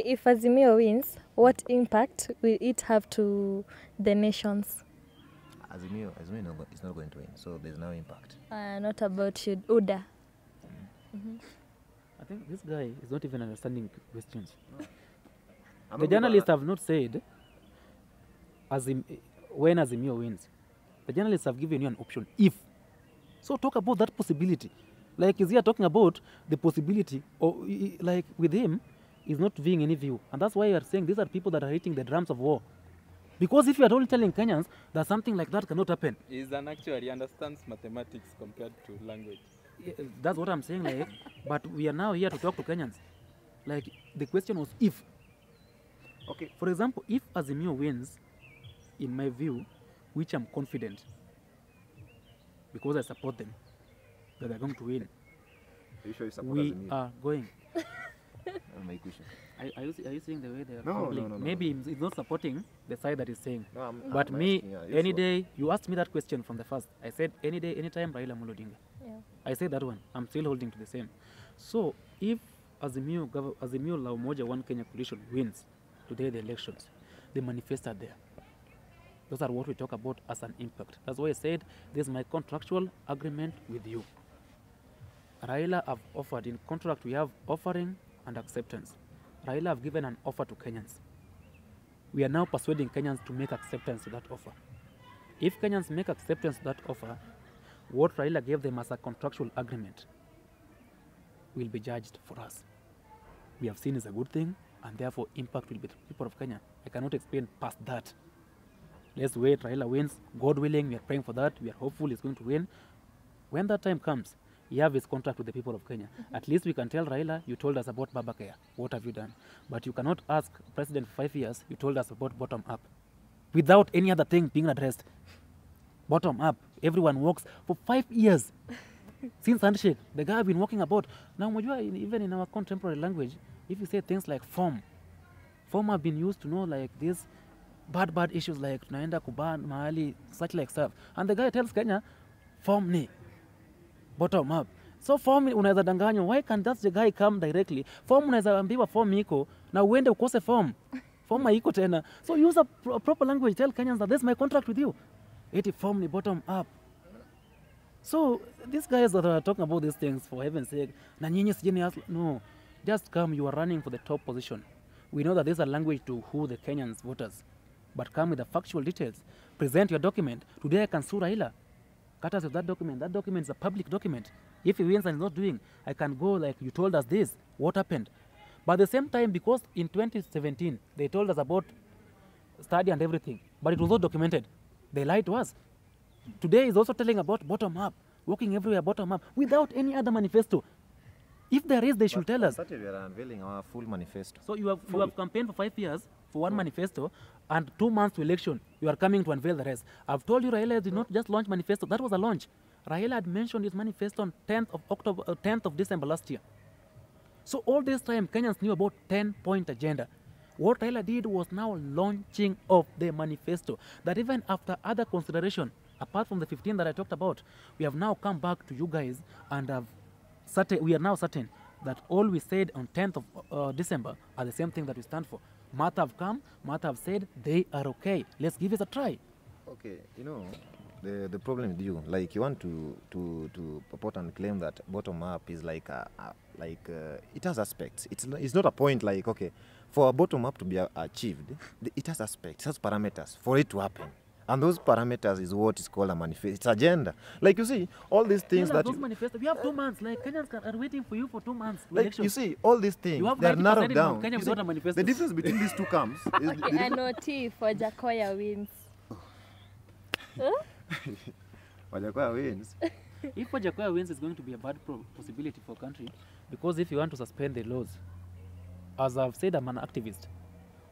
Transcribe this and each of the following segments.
Okay, if Azimio wins, what impact will it have to the nations? Azimio is not going to win, so there's no impact. Not about you, Uda. I think this guy is not even understanding questions. I'm The not journalists gonna- have not said when Azimio wins. The journalists have given you an option if. So talk about that possibility. Like, is he talking about the possibility, or like with him, he's not viewing any view. And that's why you are saying these are people that are hitting the drums of war. Because if you are only telling Kenyans that something like that cannot happen, He's an actuary, he understands mathematics compared to language. that's what I'm saying. Like, but we are now here to talk to Kenyans. Like, the question was if. Okay. For example, if Azimio wins, in my view, which I'm confident, because I support them, that they're going to win, Are you sure you support we Azimio? are going. My question. Are you seeing the way they are No, fumbling? no. Maybe he's not supporting the side that he's saying. No, But I'm me, asking, any yes, day, you asked me that question from the first. I said, any day, anytime, Raila Amolo Odinga. Yeah. I said that one. I'm still holding to the same. So, if Azimio La Umoja One Kenya coalition wins today the elections, the manifesto are there. Those are what we talk about as an impact. That's why I said, this is my contractual agreement with you. Raila have offered, in contract we have offering and acceptance. Raila have given an offer to Kenyans. We are now persuading Kenyans to make acceptance to that offer. If Kenyans make acceptance to that offer, what Raila gave them as a contractual agreement will be judged for us. We have seen is a good thing, and therefore impact will be to the people of Kenya. I cannot explain past that. Let's wait, Raila wins. God willing, we are praying for that. We are hopeful he's going to win. When that time comes, he have his contract with the people of Kenya. At least we can tell Raila, you told us about Babakaya. What have you done? But you cannot ask President for 5 years, you told us about bottom up. Without any other thing being addressed. Bottom up. Everyone works for 5 years. Since handshake, the guy have been walking about. Now, even in our contemporary language, if you say things like form have been used to know like this bad issues like tunaenda kuban mahali, such like stuff. And the guy tells Kenya, form ni, bottom up. So form unaweza danganywa. Why can't that the guy come directly? Form unaweza ambiwa form iko na uende ukose form. Form haiko tena. So use a proper language. Tell Kenyans that this is my contract with you. Eti form ni bottom up. So these guys that are talking about these things, for heaven's sake, na nyinyi sijeni ask, no, just come. You are running for the top position. We know that there's a language to who the Kenyans voters, but come with the factual details. Present your document. Today I can sue Raila. Cut us with that document. That document is a public document. If he wins and is not doing, I can go like, you told us this. What happened? But at the same time, because in 2017, they told us about study and everything, but it was not documented. They lied to us. Today is also telling about bottom up, working everywhere bottom up, without any other manifesto. If there is, they should tell us. We are unveiling our full manifesto. So you have campaigned for 5 years for one manifesto, and 2 months to election, you are coming to unveil the rest. I've told you Raila did not just launch manifesto. That was a launch. Raila had mentioned his manifesto on 10th of December last year. So all this time, Kenyans knew about 10-point agenda. What Raila did was now launching of the manifesto. That even after other consideration, apart from the 15 that I talked about, we have now come back to you guys and we are now certain that all we said on 10th of December are the same thing that we stand for. Martha have come, Martha have said they are okay. Let's give it a try. Okay, you know, the problem with you, like you want to purport and claim that bottom up is like it has aspects. It's not a point like, okay, for a bottom up to be achieved, it has aspects, it has parameters for it to happen. And those parameters is what is called a manifesto. It's agenda. Like you see, all these things that we have 2 months. Like Kenyans are waiting for you for 2 months. Like election. you see, all these things they're narrowed down. You see, the difference between these two camps is Okay, NOT for Jakoya wins. Wajakoya wins. If Wajakoya wins, it's going to be a bad possibility for country, because if you want to suspend the laws, as I've said, I'm an activist.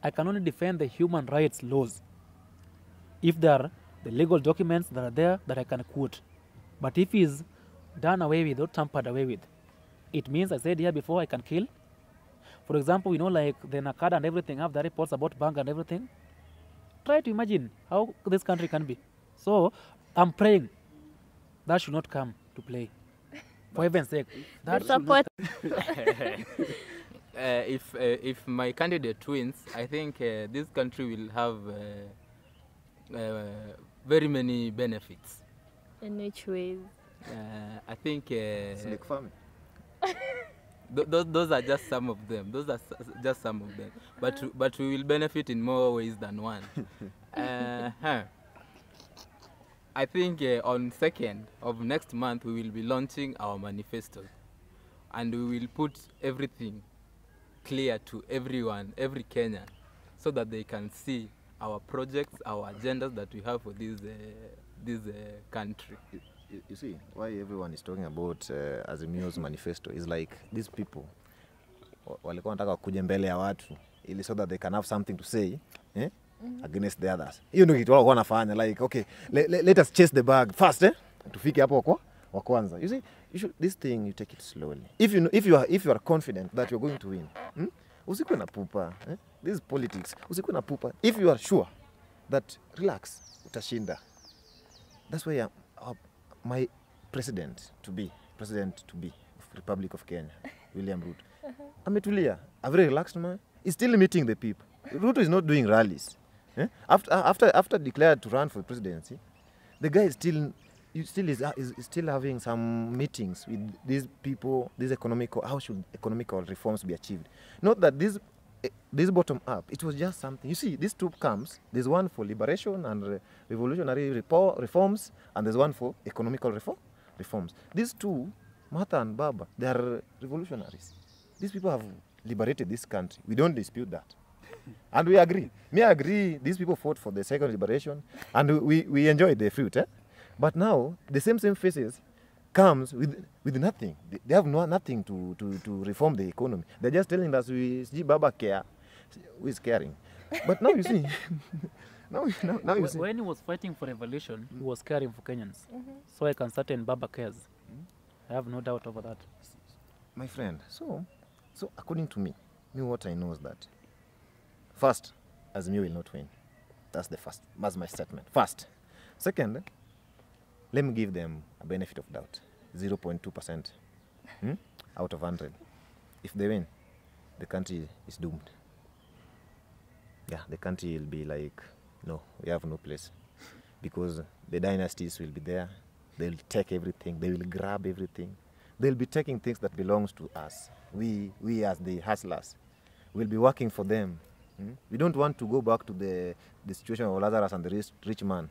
I can only defend the human rights laws if there are the legal documents that are there that I can quote. But if it's done away with or tampered away with, it means, I said here before, I can kill. For example, you know, like the Nakada and everything have the reports about bank and everything. Try to imagine how this country can be. So I'm praying that should not come to play. For heaven's sake. That should not if my candidate wins, I think this country will have very many benefits. In which ways? I think Snake farming. those are just some of them. Those are just some of them. But we will benefit in more ways than one. I think on 2nd of next month we will be launching our manifesto, and we will put everything clear to everyone, every Kenyan, so that they can see our projects, our agendas that we have for this country. You see, why everyone is talking about Azimio's manifesto is like these people walikuwa wanataka kuja mbele ya watu ili so that they can have something to say against the others. Hiyo ndio kitu walikuwa wanafanya, like okay, let us chase the bag first tufike hapo wa kwanza. You see, this thing you take it slowly. If you are confident that you're going to win, usikwe na pupa. This is politics. Usikwe na pupa. If you are sure that relax, utashinda. That's why my president to be of Republic of Kenya, William Ruto, ametulia, a very relaxed man. He's still meeting the people. Ruto is not doing rallies. After declared to run for presidency, the guy is still having some meetings with these people. How should economical reforms be achieved? Not that this bottom up. It was just something. You see, these two camps. There's one for liberation and revolutionary reforms, and there's one for economical reforms. These two, Martha and Baba, they are revolutionaries. These people have liberated this country. We don't dispute that. And we agree. I agree. These people fought for the second liberation, and we enjoyed the fruit. But now the same faces comes with nothing. They have nothing to reform the economy. They're just telling us we see Baba care, who is caring. But now you see, now you see. When he was fighting for revolution, he was caring for Kenyans. So I can certain Baba cares. I have no doubt over that. My friend, so according to me what I know is that first, Azimio will not win. That's my statement. First. Second, let me give them a benefit of doubt. 0.2% out of 100. If they win, the country is doomed. Yeah, the country will be like, no, we have no place. Because the dynasties will be there. They'll take everything. They will grab everything. They'll be taking things that belongs to us. We as the hustlers will be working for them. We don't want to go back to the situation of Lazarus and the rich man.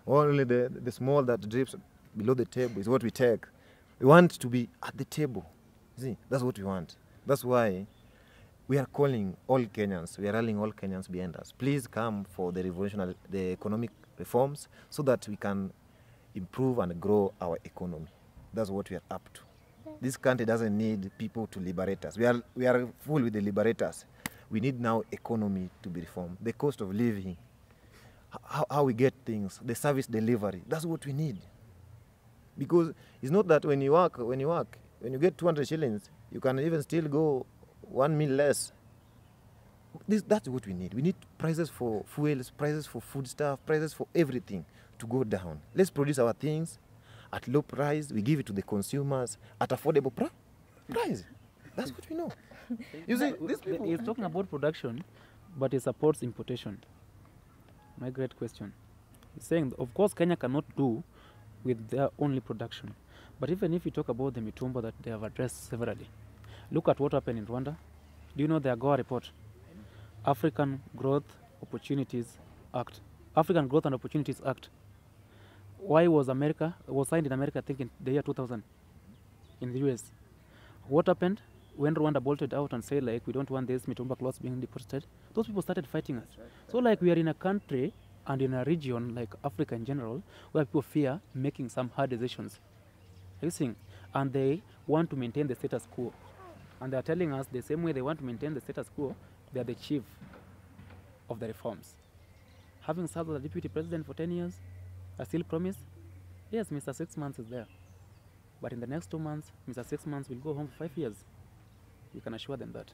Only the small that drips below the table is what we take. We want to be at the table. See, that's what we want. That's why we are calling all Kenyans, we are rallying all Kenyans behind us. Please come for the economic reforms so that we can improve and grow our economy. That's what we are up to. This country doesn't need people to liberate us. We are full with the liberators. We need now economy to be reformed. The cost of living, how we get things, the service delivery, that's what we need. Because it's not that when you get 200 shillings, you can even still go 1 meal less. That's what we need. We need prices for fuels, prices for food stuff, prices for everything to go down. Let's produce our things at low price. We give it to the consumers at affordable price. That's what we know. You see, these people... He's talking about production, but he supports importation. My great question. He's saying, of course, Kenya cannot do with their only production. But even if you talk about the mitumba that they have addressed severally, look at what happened in Rwanda. Do you know the AGOA report? African Growth Opportunities Act. African Growth and Opportunities Act. Why was signed in America, I think in the year 2000, in the US. What happened? When Rwanda bolted out and said, like, we don't want this mitumba cloths being deposited, those people started fighting us. So, like, we are in a country and in a region like Africa in general, where people fear making some hard decisions. You see? And they want to maintain the status quo. And they are telling us the same way they want to maintain the status quo, they are the chief of the reforms. Having served as a deputy president for 10 years, I still promise, yes, Mr. 6 months is there. But in the next 2 months, Mr. 6 months will go home for 5 years. You can assure them that.